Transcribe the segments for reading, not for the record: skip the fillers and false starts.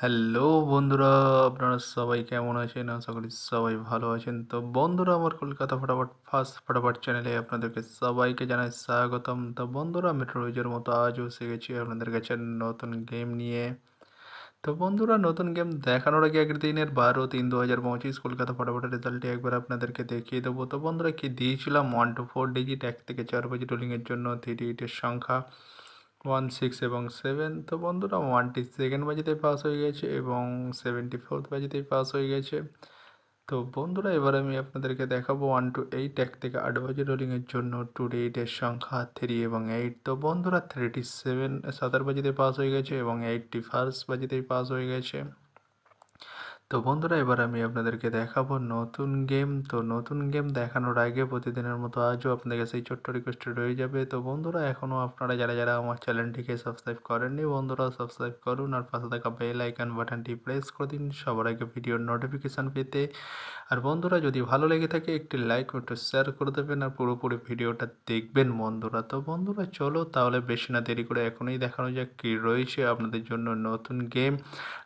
Hello বন্ধুরা, আপনারা সবাই কেমন আছেন? আশা করি সবাই ভালো আছেন। তো বন্ধুরা, আমার কলকাতা ফটাফট ফার্স্ট ফটাফট চ্যানেলে আপনাদেরকে সবাইকে জানাই স্বাগতম। তো বন্ধুরা, আমি রোজের মতো আজও এসে গেছি আপনাদের কাছে নতুন গেম নিয়ে। তো বন্ধুরা, নতুন গেম দেখানোর আগে আগের দিনের 12/3/2025 কলকাতা ফটাফটের রেজাল্টটি একবার আপনাদেরকে দেখিয়ে দেবো। তো বন্ধুরা, কি দিয়েছিলাম 1 to 4 ডিজিট 1 থেকে 4 বাজি রোলিংয়ের জন্য 3 ডিজিটের সংখ্যা 1, 6 এবং 7। তো বন্ধুরা, 1টি সেকেন্ড বাজিতেই পাস হয়ে গেছে এবং 74th বাজিতেই পাস হয়ে গেছে। তো বন্ধুরা, এবার আমি আপনাদেরকে দেখাবো 1 to 8 1 থেকে 8 বাজি রোলিংয়ের জন্য 2 ডিজিটের সংখ্যা 3 এবং 8। তো বন্ধুরা, 37 7 বাজিতে পাস হয়ে গেছে এবং 81st বাজিতেই পাস হয়ে গেছে। তো বন্ধুরা, এবার আমি আপনাদেরকে দেখাবো নতুন গেম। তো নতুন গেম দেখানোর আগে প্রতিদিনের মতো আজও আপনাদের সেই ছোট্ট রিকোয়েস্ট রয়ে যাবে। তো বন্ধুরা, এখনও আপনারা যারা যারা আমার চ্যানেলটিকে সাবস্ক্রাইব করেননি, বন্ধুরা সাবস্ক্রাইব করুন আর পাশে থাকা বেল আইকন বাটনটি প্রেস করে দিন সবার আগে ভিডিওর নোটিফিকেশান পেতে। আর বন্ধুরা, যদি ভালো লেগে থাকে একটি লাইক ও একটু শেয়ার করে দেবেন আর পুরোপুরি ভিডিওটা দেখবেন বন্ধুরা। তো বন্ধুরা, চলো তাহলে বেশি না দেরি করে এখনই দেখানো যাক কী রয়েছে আপনাদের জন্য নতুন গেম।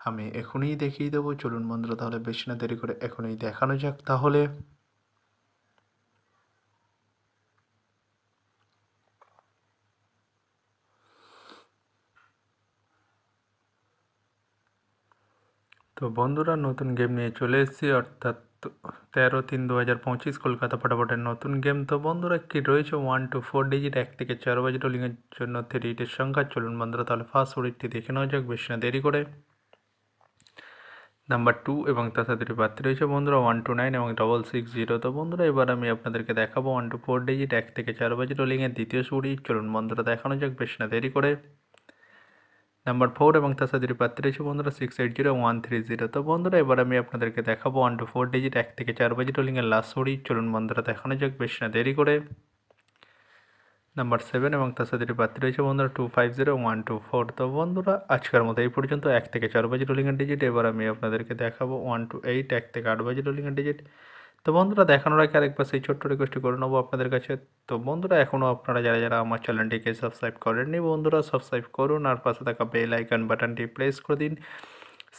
আমি এখনই দেখিয়ে দেবো। চলুন বন্ধুরা, তাহলে বেশি না দেরি করে এখনই দেখানো যাক তাহলে। তো বন্ধুরা, নতুন গেম নিয়ে চলে এসেছি, অর্থাৎ 13/3/2025 কলকাতা ফটাফটের নতুন গেম। তো বন্ধুরা, কি রয়েছে 1 to 4 ডিজিট 1 থেকে 4 বাজি রোলিংয়ের জন্য 3 ডিজিটের সংখ্যা। চলুন বন্ধুরা, তাহলে ফার্স্ট ওডিটটি দেখে নেওয়া যাক বেশি না দেরি করে। নাম্বার 2 এবং তার সাথে দুটি প্রার্থী রয়েছে বন্ধুরা 129 এবং 660। তো বন্ধুরা, এবার আমি আপনাদেরকে দেখাবো 1 to 4 ডিজিট 1 থেকে 4 বাজি রোলিংয়ের দ্বিতীয় সুড়ি। চলুন বন্ধুরা, দেখানো যাক বেশি না দেরি করে। নাম্বার 4 এবং তার সাথে দুটি প্রার্থী রয়েছে বন্ধুরা 680 এবং 130। তো বন্ধুরা, এবার আমি আপনাদেরকে দেখাবো 1 to 4 ডিজিট 1 থেকে 4 বাজি রোলিংয়ের লাস্ট সুড়ি। চলুন বন্ধুরা, দেখানো যাক বেশি না দেরি করে। নাম্বার 7 এবং তার সাথে দুটি প্রার্থী রয়েছে বন্ধুরা 250 এবং 124। তো বন্ধুরা, আজকের মতো এই পর্যন্ত 1 থেকে 4 বাজি রোলিংয়ের ডিজিট। এবার আমি আপনাদেরকে দেখাবো 1 to 8 1 থেকে 8 বাজি রোলিংয়ের ডিজিট। তো বন্ধুরা, দেখানোর আগে আরেকবার সেই ছোট্ট রিকোয়েস্টটি করে নেবো আপনাদের কাছে। তো বন্ধুরা, এখনও আপনারা যারা যারা আমার চ্যানেলটিকে সাবস্ক্রাইব করেননি, বন্ধুরা সাবস্ক্রাইব করুন আর পাশে থাকা বেল আইকন বাটনটি প্রেস করে দিন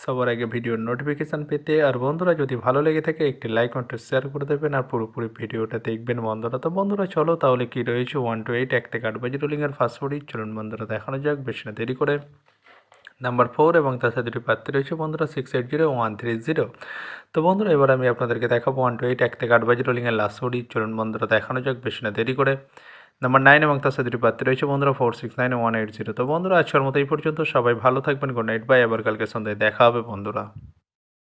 সবার আগে ভিডিওর নোটিফিকেশান পেতে। আর বন্ধুরা, যদি ভালো লেগে থাকে একটি লাইক ও একটু শেয়ার করে দেবেন আর পুরোপুরি ভিডিওটা দেখবেন বন্ধুরা। তো বন্ধুরা, চলো তাহলে কি রয়েছে 1 to 8 1 থেকে 8 বাজি রোলিংয়ের ফার্স্ট ফুডি। চলুন বন্ধুরা, দেখানো যাক বেশি না দেরি করে। নাম্বার 4 এবং তার সাথে দুটি প্রার্থী রয়েছে বন্ধুরা 680 এবং 130। তো বন্ধুরা, এবার আমি আপনাদেরকে দেখাবো 1 to 8 1 থেকে 8 বাজি রোলিংয়ের লাস্ট ফুডি। চলুন বন্ধুরা, দেখানো যাক বেশি না দেরি করে। নাম্বার 9 এবং তার সাথে দুটি প্রার্থী রয়েছে বন্ধুরা 469 এবং 180। তো বন্ধুরা, আজকের মতো এই পর্যন্ত। সবাই ভালো থাকবেন। Good night, bye. আবার কালকে সন্ধ্যায় দেখা হবে বন্ধুরা।